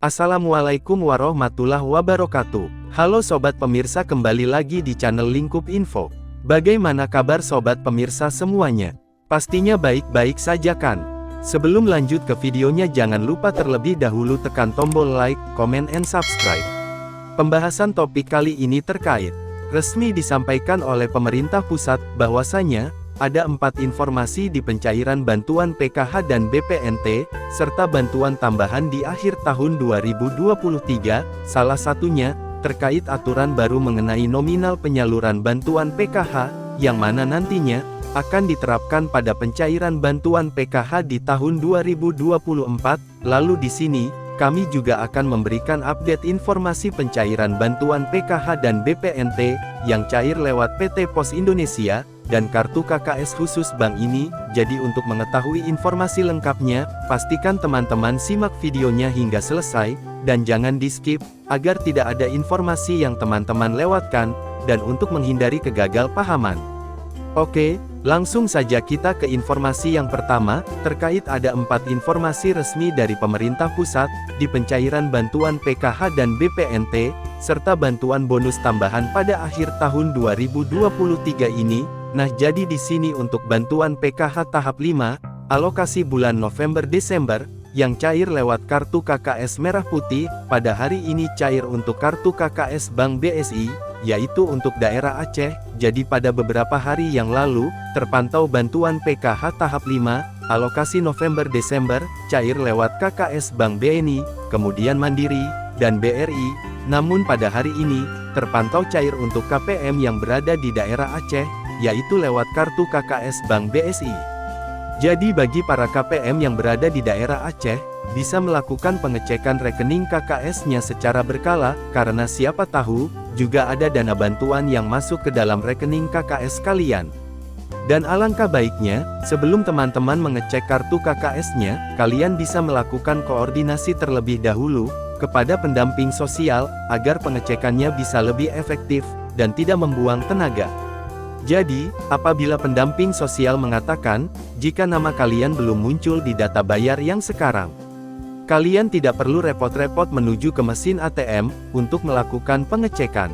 Assalamualaikum warahmatullahi wabarakatuh. Halo sobat pemirsa, kembali lagi di channel Lingkup Info. Bagaimana kabar sobat pemirsa semuanya? Pastinya baik-baik saja kan? Sebelum lanjut ke videonya, jangan lupa terlebih dahulu tekan tombol like, comment, and subscribe. Pembahasan topik kali ini terkait resmi disampaikan oleh pemerintah pusat bahwasanya ada 4 informasi di pencairan bantuan PKH dan BPNT, serta bantuan tambahan di akhir tahun 2023, salah satunya, terkait aturan baru mengenai nominal penyaluran bantuan PKH, yang mana nantinya, akan diterapkan pada pencairan bantuan PKH di tahun 2024, lalu di sini, kami juga akan memberikan update informasi pencairan bantuan PKH dan BPNT, yang cair lewat PT Pos Indonesia, dan kartu KKS khusus bank ini. Jadi untuk mengetahui informasi lengkapnya, pastikan teman-teman simak videonya hingga selesai, dan jangan di skip, agar tidak ada informasi yang teman-teman lewatkan, dan untuk menghindari kegagalpahaman. Oke, langsung saja kita ke informasi yang pertama, terkait ada 4 informasi resmi dari pemerintah pusat, di pencairan bantuan PKH dan BPNT, serta bantuan bonus tambahan pada akhir tahun 2023 ini. Nah, jadi di sini untuk bantuan PKH tahap 5, alokasi bulan November-Desember, yang cair lewat kartu KKS Merah Putih, pada hari ini cair untuk kartu KKS Bank BSI, yaitu untuk daerah Aceh. Jadi pada beberapa hari yang lalu, terpantau bantuan PKH tahap 5, alokasi November-Desember, cair lewat KKS Bank BNI, kemudian Mandiri, dan BRI. Namun pada hari ini, terpantau cair untuk KPM yang berada di daerah Aceh, yaitu lewat kartu KKS Bank BSI. Jadi bagi para KPM yang berada di daerah Aceh, bisa melakukan pengecekan rekening KKS-nya secara berkala, karena siapa tahu, juga ada dana bantuan yang masuk ke dalam rekening KKS kalian. Dan alangkah baiknya, sebelum teman-teman mengecek kartu KKS-nya, kalian bisa melakukan koordinasi terlebih dahulu, kepada pendamping sosial, agar pengecekannya bisa lebih efektif, dan tidak membuang tenaga. Jadi, apabila pendamping sosial mengatakan, jika nama kalian belum muncul di data bayar yang sekarang, kalian tidak perlu repot-repot menuju ke mesin ATM, untuk melakukan pengecekan.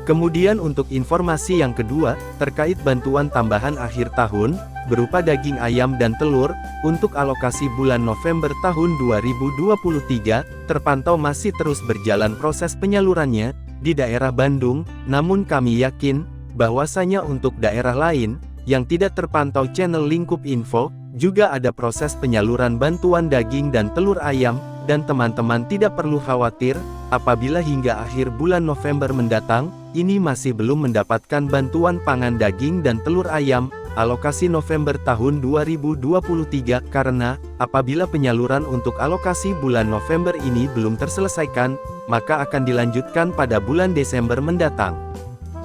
Kemudian untuk informasi yang kedua, terkait bantuan tambahan akhir tahun, berupa daging ayam dan telur, untuk alokasi bulan November tahun 2023, terpantau masih terus berjalan proses penyalurannya, di daerah Bandung, namun kami yakin, bahwasanya untuk daerah lain, yang tidak terpantau channel Lingkup Info, juga ada proses penyaluran bantuan daging dan telur ayam, dan teman-teman tidak perlu khawatir, apabila hingga akhir bulan November mendatang, ini masih belum mendapatkan bantuan pangan daging dan telur ayam, alokasi November tahun 2023, karena, apabila penyaluran untuk alokasi bulan November ini belum terselesaikan, maka akan dilanjutkan pada bulan Desember mendatang.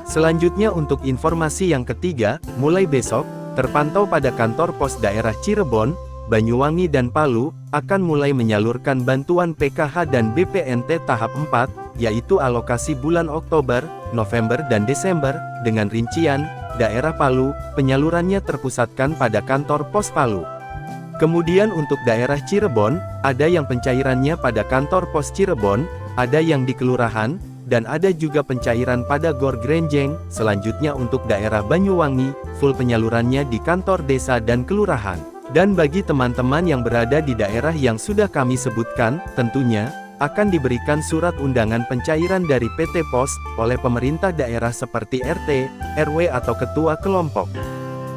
Selanjutnya untuk informasi yang ketiga, mulai besok, terpantau pada kantor pos daerah Cirebon, Banyuwangi dan Palu, akan mulai menyalurkan bantuan PKH dan BPNT tahap 4, yaitu alokasi bulan Oktober, November dan Desember, dengan rincian, daerah Palu, penyalurannya terpusatkan pada kantor pos Palu. Kemudian untuk daerah Cirebon, ada yang pencairannya pada kantor pos Cirebon, ada yang di kelurahan, dan ada juga pencairan pada Gor Grenjeng. Selanjutnya untuk daerah Banyuwangi, full penyalurannya di kantor desa dan kelurahan. Dan bagi teman-teman yang berada di daerah yang sudah kami sebutkan, tentunya, akan diberikan surat undangan pencairan dari PT Pos, oleh pemerintah daerah seperti RT, RW atau ketua kelompok.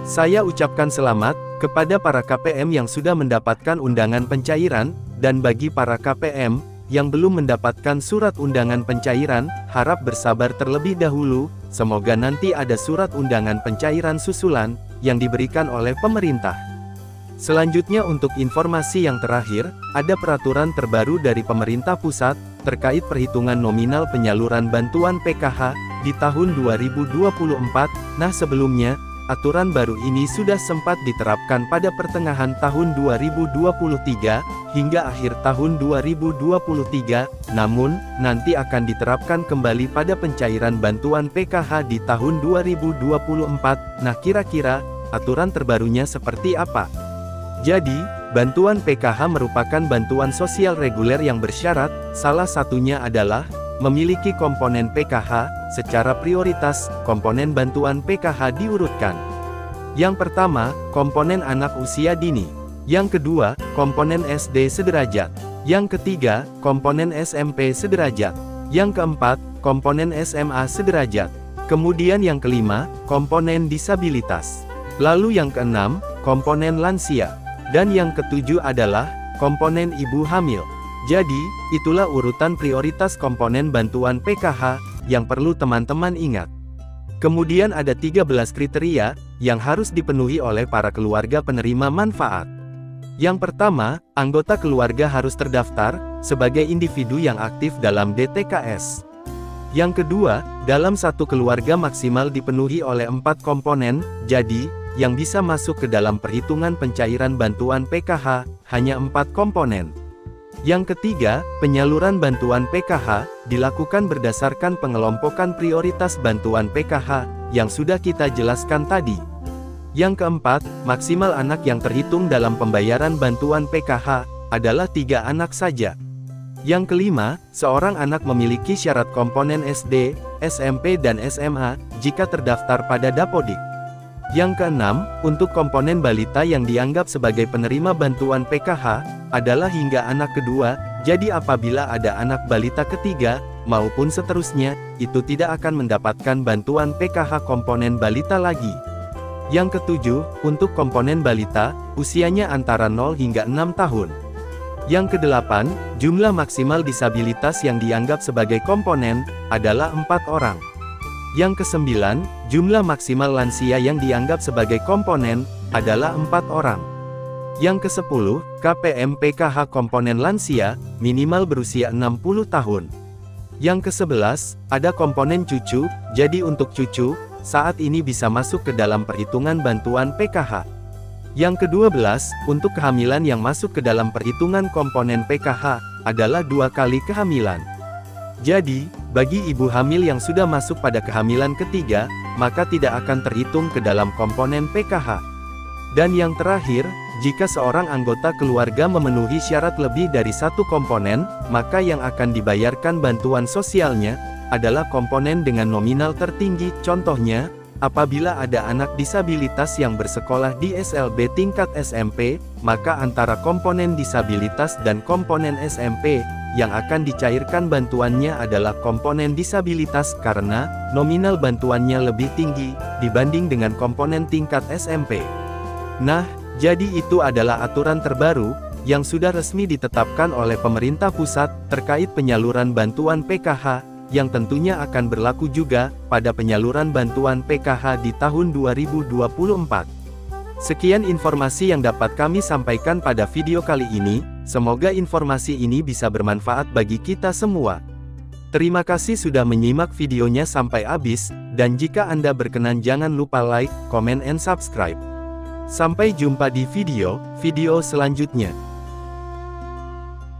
Saya ucapkan selamat, kepada para KPM yang sudah mendapatkan undangan pencairan, dan bagi para KPM, yang belum mendapatkan surat undangan pencairan, harap bersabar terlebih dahulu, semoga nanti ada surat undangan pencairan susulan, yang diberikan oleh pemerintah. Selanjutnya untuk informasi yang terakhir, ada peraturan terbaru dari pemerintah pusat, terkait perhitungan nominal penyaluran bantuan PKH, di tahun 2024, nah sebelumnya, aturan baru ini sudah sempat diterapkan pada pertengahan tahun 2023, hingga akhir tahun 2023, namun, nanti akan diterapkan kembali pada pencairan bantuan PKH di tahun 2024, nah kira-kira, aturan terbarunya seperti apa? Jadi, Bantuan PKH merupakan bantuan sosial reguler yang bersyarat, salah satunya adalah memiliki komponen PKH. Secara prioritas, komponen bantuan PKH diurutkan. Yang pertama, komponen anak usia dini. Yang kedua, komponen SD sederajat. Yang ketiga, komponen SMP sederajat. Yang keempat, komponen SMA sederajat. Kemudian yang kelima, komponen disabilitas. Lalu yang keenam, komponen lansia. Dan yang ketujuh adalah komponen ibu hamil. Jadi, itulah urutan prioritas komponen bantuan PKH yang perlu teman-teman ingat. Kemudian ada 13 kriteria yang harus dipenuhi oleh para keluarga penerima manfaat. Yang pertama, anggota keluarga harus terdaftar sebagai individu yang aktif dalam DTKS. Yang kedua, dalam satu keluarga maksimal dipenuhi oleh 4 komponen, jadi, yang bisa masuk ke dalam perhitungan pencairan bantuan PKH, hanya 4 komponen. Yang ketiga, penyaluran bantuan PKH, dilakukan berdasarkan pengelompokan prioritas bantuan PKH, yang sudah kita jelaskan tadi. Yang keempat, maksimal anak yang terhitung dalam pembayaran bantuan PKH, adalah 3 anak saja. Yang kelima, seorang anak memiliki syarat komponen SD, SMP dan SMA, jika terdaftar pada Dapodik. Yang keenam, untuk komponen balita yang dianggap sebagai penerima bantuan PKH, adalah hingga anak kedua, jadi apabila ada anak balita ketiga, maupun seterusnya, itu tidak akan mendapatkan bantuan PKH komponen balita lagi. Yang ketujuh, untuk komponen balita, usianya antara 0 hingga 6 tahun. Yang kedelapan, jumlah maksimal disabilitas yang dianggap sebagai komponen, adalah 4 orang. Yang kesembilan, jumlah maksimal lansia yang dianggap sebagai komponen, adalah 4 orang. Yang kesepuluh, KPM PKH komponen lansia, minimal berusia 60 tahun. Yang kesebelas, ada komponen cucu, jadi untuk cucu, saat ini bisa masuk ke dalam perhitungan bantuan PKH. Yang ke-12, untuk kehamilan yang masuk ke dalam perhitungan komponen PKH, adalah 2 kali kehamilan. Jadi, bagi ibu hamil yang sudah masuk pada kehamilan ketiga, maka tidak akan terhitung ke dalam komponen PKH. Dan yang terakhir, jika seorang anggota keluarga memenuhi syarat lebih dari 1 komponen, maka yang akan dibayarkan bantuan sosialnya, adalah komponen dengan nominal tertinggi. Contohnya, apabila ada anak disabilitas yang bersekolah di SLB tingkat SMP, maka antara komponen disabilitas dan komponen SMP, yang akan dicairkan bantuannya adalah komponen disabilitas karena nominal bantuannya lebih tinggi dibanding dengan komponen tingkat SMP. Nah, jadi itu adalah aturan terbaru yang sudah resmi ditetapkan oleh pemerintah pusat terkait penyaluran bantuan PKH, yang tentunya akan berlaku juga pada penyaluran bantuan PKH di tahun 2024. Sekian informasi yang dapat kami sampaikan pada video kali ini, semoga informasi ini bisa bermanfaat bagi kita semua. Terima kasih sudah menyimak videonya sampai habis, dan jika Anda berkenan jangan lupa like, comment and subscribe. Sampai jumpa di video selanjutnya.